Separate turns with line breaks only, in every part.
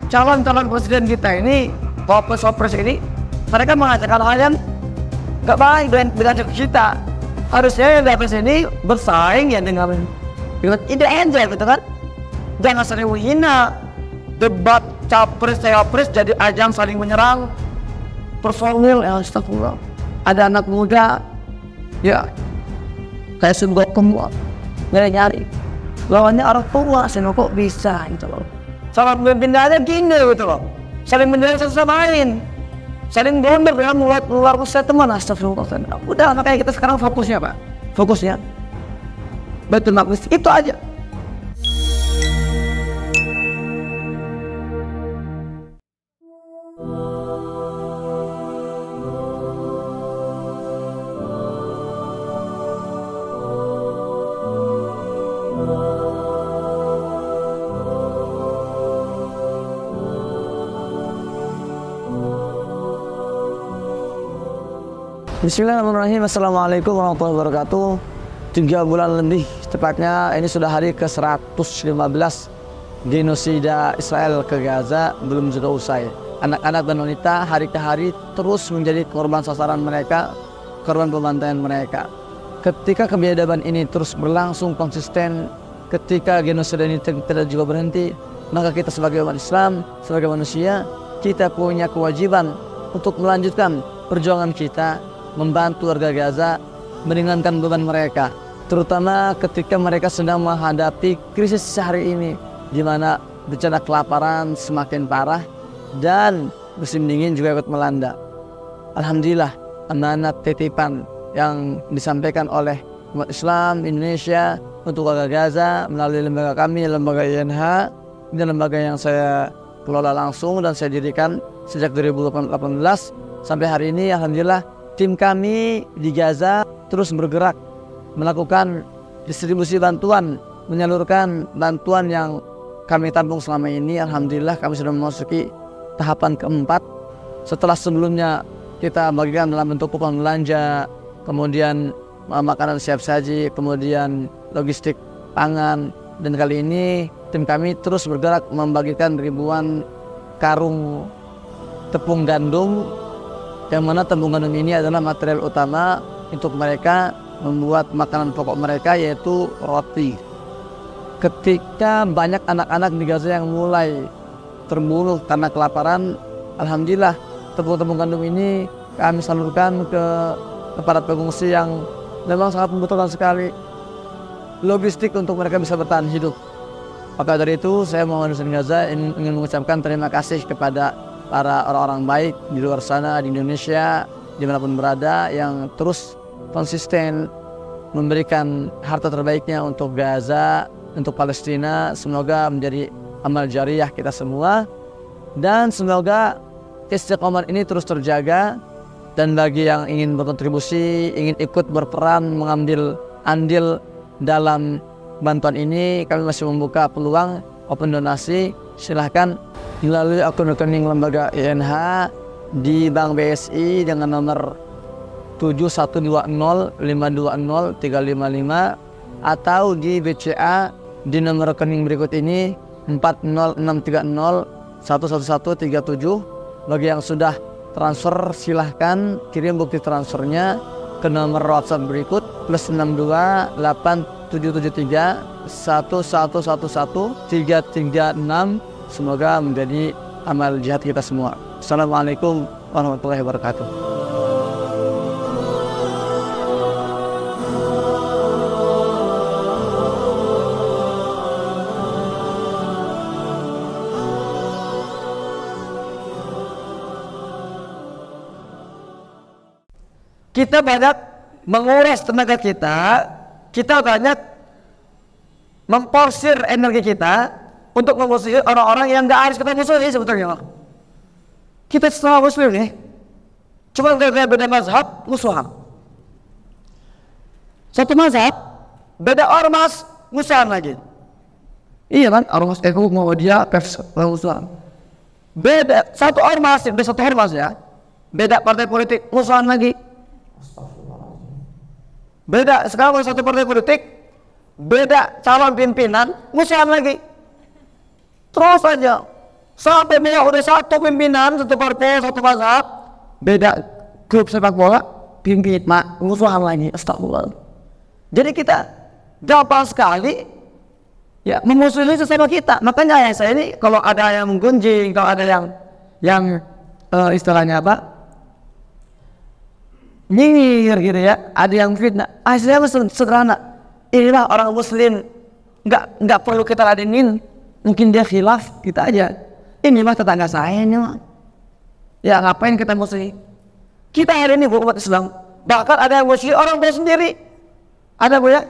calon-calon presiden kita ini, wapres ini, mereka mengatakan hal yang nggak baik dengan kita. Harusnya yang di atas ini bersaing ya dengan ide aja gitu kan. Jangan sering menghina. Debat capres cawapres jadi ajang saling menyerang personil. Ya astagfirullah. Ada anak muda ya kayak sembako nyari lawannya orang tua, kok bisa gitu loh. Sama pemimpin aja gini gitu loh, saling menyerang satu sama lain, saling blunder dengan luar teman. Astagfirullah. Udah, makanya kita sekarang fokusnya Pak, fokusnya Baitul Maqdis itu aja. Bismillahirrahmanirrahim. Assalamualaikum warahmatullahi wabarakatuh. 3 bulan lebih tepatnya ini sudah hari ke-115 genosida Israel ke Gaza belum juga usai. Anak-anak dan wanita hari ke hari terus menjadi korban sasaran mereka, korban pembantaian mereka. Ketika kebiadaban ini terus berlangsung konsisten, ketika genosida ini tidak juga berhenti, maka kita sebagai umat Islam, sebagai manusia, kita punya kewajiban untuk melanjutkan perjuangan kita, membantu warga Gaza, meringankan beban mereka, terutama ketika mereka sedang menghadapi krisis hari ini, di mana bencana kelaparan semakin parah dan musim dingin juga ikut melanda. Alhamdulillah, amanat titipan yang disampaikan oleh umat Islam Indonesia untuk warga Gaza melalui lembaga kami, lembaga INH, ini lembaga yang saya kelola langsung dan saya dirikan sejak 2018 sampai hari ini. Alhamdulillah, tim kami di Gaza terus bergerak melakukan distribusi bantuan, menyalurkan bantuan yang kami tampung selama ini. Alhamdulillah, kami sudah memasuki tahapan keempat. Setelah sebelumnya kita bagikan dalam bentuk kupon belanja, kemudian makanan siap saji, kemudian logistik pangan, dan kali ini tim kami terus bergerak membagikan ribuan karung tepung gandum, yang mana tepung gandum ini adalah material utama untuk mereka membuat makanan pokok mereka, yaitu roti. Ketika banyak anak-anak di Gaza yang mulai terbunuh karena kelaparan, alhamdulillah tepung-tepung gandum ini kami salurkan kepada pengungsi yang memang sangat membutuhkan sekali logistik untuk mereka bisa bertahan hidup. Maka dari itu saya mohon Gaza ingin mengucapkan terima kasih kepada para orang-orang baik di luar sana, di Indonesia, dimanapun berada, yang terus konsisten memberikan harta terbaiknya untuk Gaza, untuk Palestina. Semoga menjadi amal jariah kita semua, dan semoga istiqomah ini terus terjaga. Dan bagi yang ingin berkontribusi, ingin ikut berperan, mengambil andil dalam bantuan ini, kami masih membuka peluang open donasi. Silahkan melalui akun rekening lembaga INH di Bank BSI dengan nomor 7120520355, atau di BCA di nomor rekening berikut ini 40630111137. Bagi yang sudah transfer, silahkan kirim bukti transfernya ke nomor WhatsApp berikut +628731111336. Semoga menjadi amal jihad kita semua. Assalamualaikum warahmatullahi wabarakatuh. Kita banyak menguras tenaga kita banyak memporsir energi kita untuk memusuhi orang-orang yang gak harus kita musuhi sebetulnya. Kita semua muslim nih, cuma beda mazhab, musuhan. Satu mazhab, beda ormas, musuhan lagi. Iya kan, ormas NU Muhammadiyah, musuhan. Beda satu ormas, ya, beda partai politik, musuhan lagi. Beda sekarang satu partai politik, beda calon pimpinan, musuhan lagi. Terus aja Sampai udah satu pimpinan, satu parpol, satu mazhab, beda klub sepak bola, pimpin musuhan lagi. Astagfirullah. Jadi kita gampang sekali ya memusuhi sesama kita. Makanya saya ini kalau ada yang menggunjing, kalau ada yang istilahnya apa, nyinyir gitu ya, ada yang fitnah. Saya sederhana. Inilah orang muslim, nggak perlu kita ladenin. Mungkin dia khilaf, kita aja. Ini mah tetangga saya ini mah. Ya ngapain kita musuhi? Kita hari ini umat Islam. Bahkan ada yang musuhi orang tua sendiri. Ada bu ya?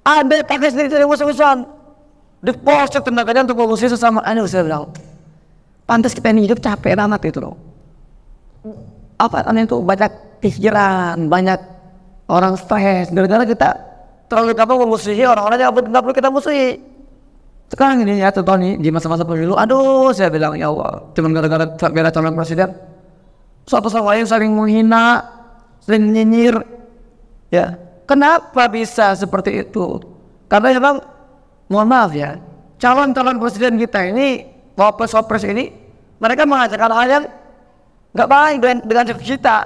Ada kakek sendiri dari musuh-musuhan. Diposting tenaganya untuk memusuhi sesama. Saya bilang, pantas kita ini hidup capek amat itu loh. Apa aneh itu banyak pikiran, banyak orang stres. Gara-gara kita terlalu gampang memusuhi orang-orang yang nggak perlu kita musuhi. Sekarang ini ya contoh nih di masa-masa pemilu, aduh saya bilang ya Allah, cuma gara-gara beda calon presiden, satu sama lain saling menghina, saling nyinyir, ya. Kenapa bisa seperti itu? Karena memang, mohon maaf ya, calon-calon presiden kita ini, wapres ini, mereka mengajarkan hal yang nggak baik dengan kita.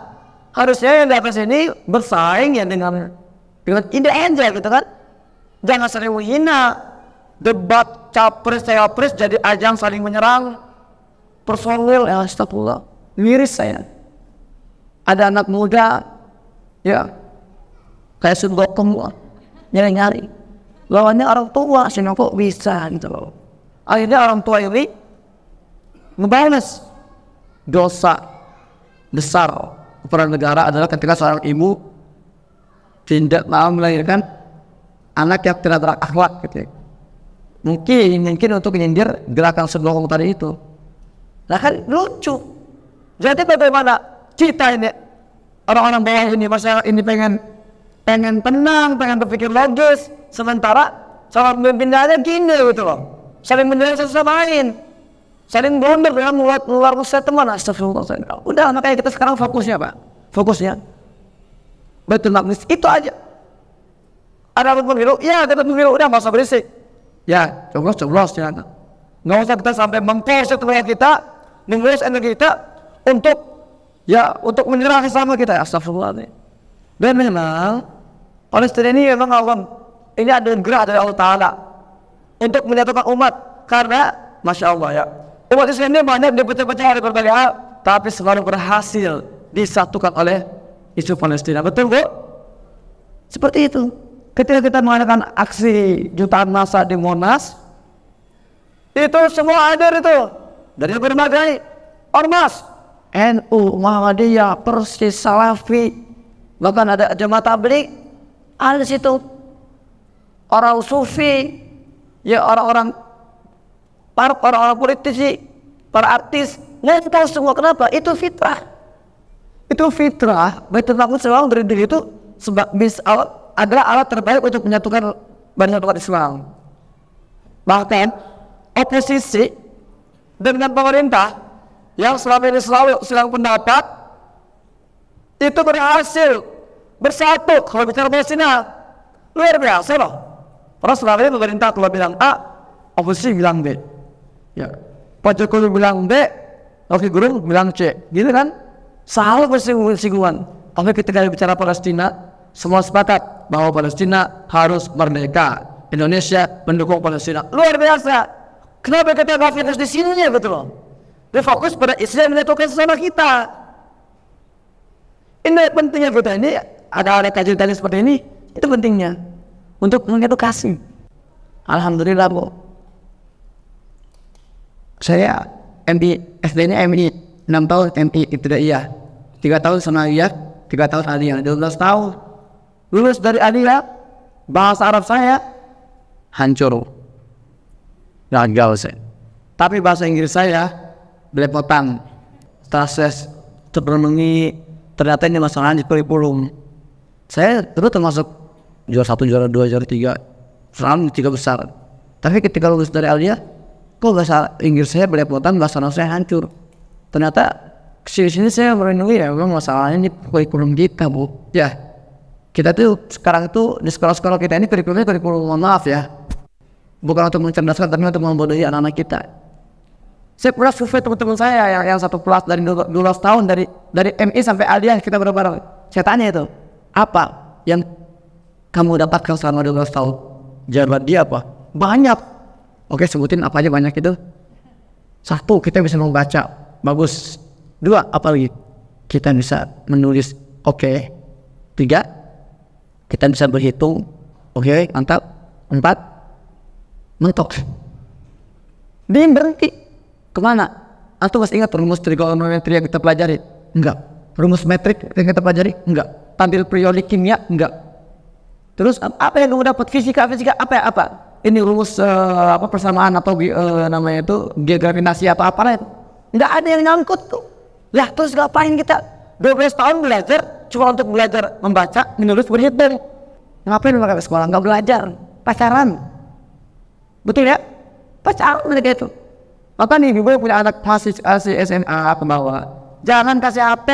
Harusnya yang di atas ini bersaing ya dengan ide aja gitu kan, jangan saling menghina. Debat capres cawapres jadi ajang saling menyerang personil. Ya astagfirullah, miris saya. Ada anak muda ya kayak sembokong nyari lawannya orang tua, sehingga kok bisa gitu loh. Akhirnya orang tua ini ngebales. Dosa besar peran negara adalah ketika seorang ibu tidak mau melahirkan anak yang tidak berakhlak gitu ya. Mungkin untuk menyindir gerakan sembokong tadi itu. Nah kan lucu. Jadi bagaimana kita ini orang-orang bawah ini, masyarakat ini pengen tenang, pengen berpikir logis, sementara sama pemimpinnya gini gitu loh, saling menyerang satu sama lain, saling blunder dengan mengeluar teman. Astagfirullah. Udah, makanya kita sekarang fokusnya Pak, fokusnya betul maknis itu aja. Ada pemilu, ya kita pemilu, udah nggak usah berisik. Ya, coblos ya. Nggak usah kita sampai mengkosek tenaga kita, menguras energi kita untuk menyerang sama kita. Astagfirullah. Dan memang Palestina ini memang Allah, ini ada gerah dari Allah Ta'ala untuk menyatukan umat. Karena Masya Allah ya, umat Islam ini banyak dipecah-pecah dari berbagai hal, tapi selalu berhasil disatukan oleh isu Palestina. Betul Bu? Seperti itu. Ketika kita mengadakan aksi jutaan massa di Monas, itu semua hadir itu dari berbagai ormas, NU, Muhammadiyah, Persis, Salafi, bahkan ada jemaah tabligh, ada situ orang sufi, ya orang-orang politisi, para artis, nggak tahu semua. Kenapa? Itu fitrah. Itu fitrah. Baitul Maqdis memang dari diri itu adalah alat terbaik untuk menyatukan bangsa umat Islam. Bahkan oposisi dengan pemerintah yang selama ini selalu silang pendapat itu berhasil bersatu. Kalau bicara Palestina luar biasa loh. Karena selama ini pemerintah kalau bilang A, oposisi bilang B. Ya, Pak Jokowi bilang B, Rocky Gerung bilang C. Gitu kan? Selalu bersinggungan. Tapi ketika bicara Palestina, semua sepakat bahwa Palestina harus merdeka. Indonesia mendukung Palestina. Luar biasa. Kenapa kita nggak fokus di sininya betul loh? Dia fokus pada isu yang menyatukan sesama kita. Ini pentingnya kita ini ada kajian seperti ini. Itu pentingnya untuk mengedukasi. Alhamdulillah Bu. Saya MI, SD-nya MI 6 tahun MI Ibtidaiyah, 3 tahun Sanawiyah, 3 tahun Aliyah, 12 tahun. Lulus dari Aliyah, bahasa Arab saya hancur, gagal saya. Tapi bahasa Inggris saya belepotan. Setelah saya terpenuhi, ternyata ini masalah di kurikulum. Saya terus termasuk juara 1, juara 2, juara 3, selalu 3 besar. Tapi ketika lulus dari Aliyah, kok bahasa Inggris saya belepotan, bahasa Arab saya hancur. Ternyata kesini saya merenungi ya, memang masalahnya di kurikulum kita Bu. Ya, kita tuh sekarang itu di sekolah-sekolah kita ini kurikulumnya kurikulum, mohon maaf ya, bukan untuk mencerdaskan tapi untuk membodohi anak-anak kita. Saya pernah survei teman-teman saya yang satu kelas dari 12 tahun dari MI sampai Aliyah kita bareng-bareng. Saya tanya itu, apa yang kamu dapatkan selama 12 tahun? Jawaban dia apa? Banyak. Oke, sebutin apa aja banyak itu. 1, kita bisa membaca, bagus. 2, apa lagi? Kita bisa menulis, oke. 3, kita bisa berhitung, oke, mantap. 4, mentok. Dia berhenti. Kemana? Atau masih ingat rumus trigonometri yang kita pelajari? Enggak. Rumus metrik yang kita pelajari? Enggak. Tampil periodik kimia? Enggak. Terus apa yang kamu dapat? Fisika apa? Ini rumus persamaan atau namanya itu gravitasi atau apa lain? Enggak ada yang nyangkut tuh. Lah terus ngapain kita 12 tahun belajar cuma untuk belajar membaca, menulis, berhitung? Ngapain mereka ke sekolah? Enggak belajar, pacaran. Betul ya? Pacaran mereka itu. Maka nih ibu punya anak masih SMA ke bawah, jangan kasih HP.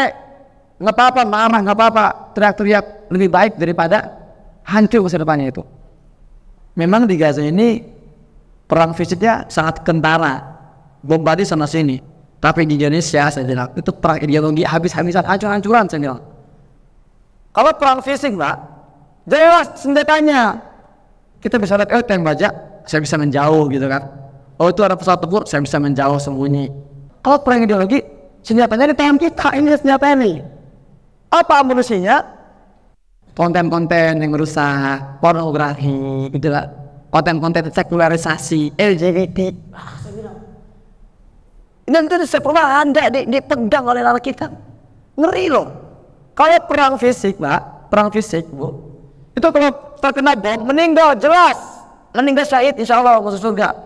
Nggak apa-apa marah, nggak apa-apa teriak-teriak, lebih baik daripada hancur masa depannya itu. Memang di Gaza ini perang fisiknya sangat kentara, bombardir sana sini. Tapi di Indonesia saya bilang itu perang ideologi, habis-habisan, hancur-hancuran saya bilang. Kalau perang fisik mbak, jelas senjatanya. Kita bisa lihat, tank baja, saya bisa menjauh gitu kan. Oh itu ada pesawat tempur, saya bisa menjauh sembunyi. Kalau perang ideologi, senjatanya di tangan kita, ini senjata ini. Apa amunisinya? Konten-konten yang merusak, pornografi, gitu lah. Konten-konten sekularisasi, LGBT. Ini itu pernah ada dipegang oleh anak kita. Ngeri loh. Kalau perang fisik, mbak, perang fisik, bu, itu kalau terkena bom, meninggal jelas. Meninggal syahid, insya Allah masuk surga.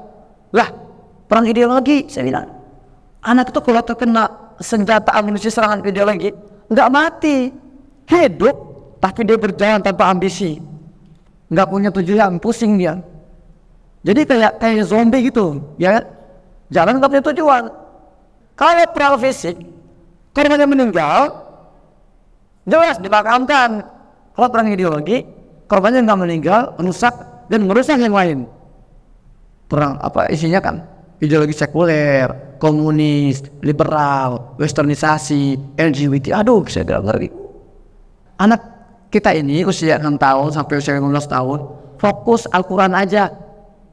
Lah, perang ideologi, saya bilang. Anak itu kalau terkena senjata amunisi serangan ideologi, nggak mati, hidup, tapi dia berjalan tanpa ambisi, nggak punya tujuan, pusing dia. Jadi kayak zombie gitu, ya kan? Jalan nggak punya tujuan. Kalau perang fisik, korbannya meninggal, jelas dimakamkan. Kalau perang ideologi, korbannya nggak meninggal, rusak dan merusak yang lain. Perang apa isinya kan? Ideologi sekuler, komunis, liberal, westernisasi, LGBT. Aduh, saya bilang ngeri. Anak kita ini usia 6 tahun sampai usia 15 tahun, fokus Al-Quran aja.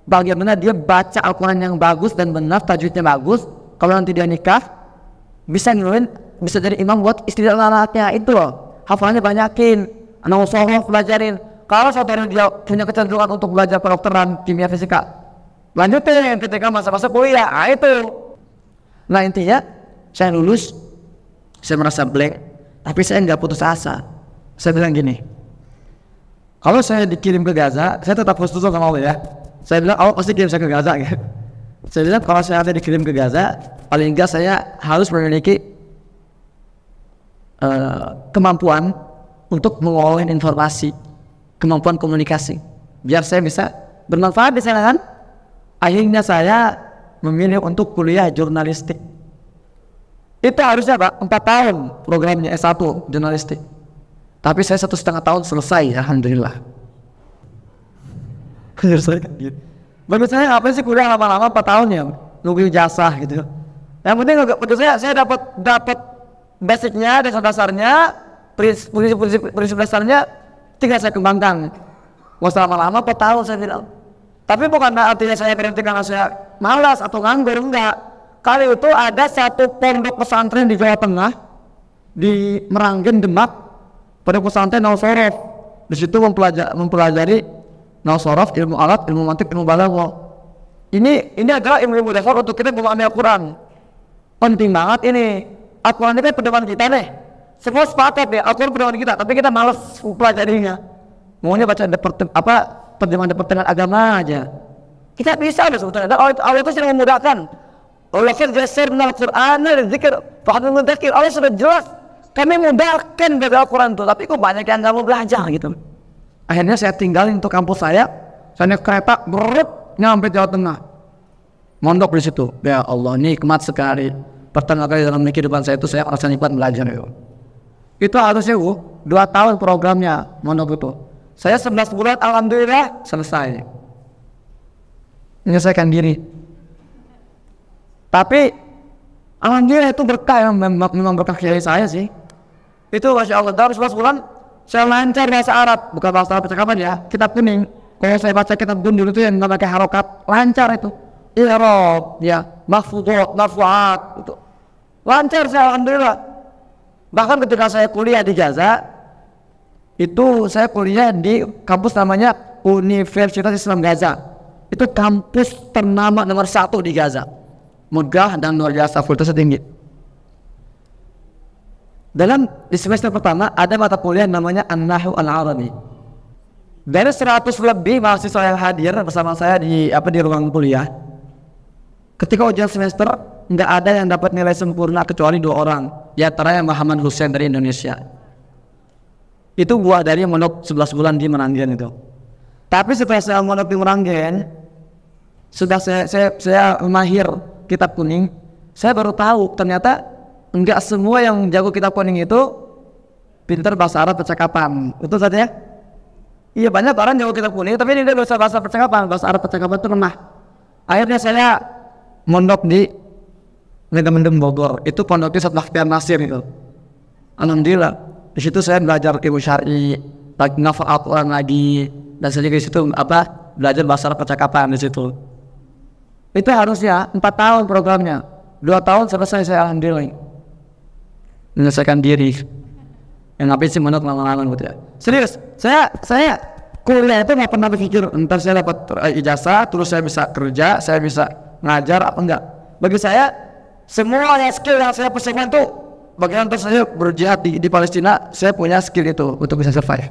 Bagaimana dia baca Al-Quran yang bagus dan benar, tajwidnya bagus. Kalau nanti dia nikah, bisa jadi imam buat istri dan anaknya. Itu loh, hafalannya banyakin, anak sorof belajarin. Kalau saudara dia punya kecenderungan untuk belajar kedokteran, kimia, fisika, lanjutin ketika masa-masa kuliah. Itu. Nah intinya saya lulus, saya merasa blank, tapi saya nggak putus asa. Saya bilang gini, kalau saya dikirim ke Gaza, saya tetap khusus sama Allah ya. Saya bilang Allah pasti kirim saya ke Gaza gitu. Saya bilang kalau saya ada dikirim ke Gaza, paling enggak saya harus memiliki kemampuan untuk mengolah informasi, kemampuan komunikasi, biar saya bisa bermanfaat di sana kan. Akhirnya saya memilih untuk kuliah jurnalistik. Itu harusnya Pak 4 tahun programnya S1 jurnalistik. Tapi saya 1,5 tahun selesai, alhamdulillah. Bagi saya apa sih kuliah lama-lama 4 tahun ya, nunggu ijazah gitu. Yang penting menurut saya dapat basicnya, dasarnya, prinsip dasarnya, tinggal saya kembangkan. Mau lama-lama 4 tahun saya bilang. Tapi bukan artinya saya berhenti karena saya malas atau nganggur, enggak. Kali itu ada satu pondok pesantren di Jawa Tengah, di Meranggen, Demak, pada pesantren Nausorof. Di situ mempelajari Nausorof, ilmu alat, ilmu mantik, ilmu balaghah. Ini adalah ilmu dasar untuk kita memahami Al-Quran. Penting banget ini. Al-Quran ini kan pedoman kita nih. Semua sepakat ya, Al-Quran pedoman kita, tapi kita malas pelajarinya. Maunya baca pertemuan agama aja. Kita bisa loh sebetulnya. Allah itu sudah memudahkan. Allah sudah benar Quran dan zikir. Allah sudah jelas. Kami mudahkan dari Al-Quran itu, tapi kok banyak yang nggak mau belajar gitu. Akhirnya saya tinggalin untuk kampus saya naik kereta nyampe Jawa Tengah. Mondok di situ. Ya Allah, nikmat sekali. Pertama kali dalam kehidupan saya itu saya merasa nikmat belajar itu. Itu harusnya 2 tahun programnya mondok itu. Saya 11 bulan alhamdulillah selesai. Menyelesaikan diri. Tapi alhamdulillah itu berkah ya, memang berkah kiai saya sih. Itu masya Allah dalam 11 bulan saya lancar bahasa Arab, bukan bahasa Arab percakapan ya, kitab kuning. Kalau saya baca kitab kuning dulu itu yang nggak pakai harokat, lancar itu. I'rab, ya, mahfudhat, marfu'at, itu lancar saya alhamdulillah. Bahkan ketika saya kuliah di Gaza, itu saya kuliah di kampus namanya Universitas Islam Gaza. Itu kampus ternama nomor 1 di Gaza, megah dan luar biasa, fakultasnya tinggi. Di semester pertama ada mata kuliah namanya An-Nahwu Al-Arabi. Dari 100 lebih mahasiswa yang hadir bersama saya di ruang kuliah, ketika ujian semester nggak ada yang dapat nilai sempurna kecuali 2 orang, di antaranya Muhammad Hussein dari Indonesia. Itu buah dari mondok 11 bulan di Meranggen itu. Tapi setelah saya mondok di Meranggen, sudah saya mahir kitab kuning, saya baru tahu ternyata enggak semua yang jago kitab kuning itu pintar bahasa Arab percakapan. Itu saja ya? Iya, banyak orang jago kitab kuning tapi dia bisa bahasa percakapan, bahasa Arab percakapan itu lemah. Akhirnya saya mondok di Megamendung Bogor. Itu pondoknya Ustaz Bakhtiar Nasir itu. Alhamdulillah di situ saya belajar ilmu syar'i, ngafal Al-Quran lagi, dan saya juga di situ belajar bahasa Arab percakapan di situ. Itu harusnya 4 tahun programnya, 2 tahun selesai saya alhamdulillah menyelesaikan diri. Yang ngapain sih mondok lama-lama gitu ya. Serius, saya kuliah itu nggak pernah berpikir entar saya dapat ijazah terus saya bisa kerja, saya bisa ngajar apa enggak. Bagi saya semua skill yang saya persiapkan itu bagian untuk saya berjihad di Palestina, saya punya skill itu untuk bisa survive.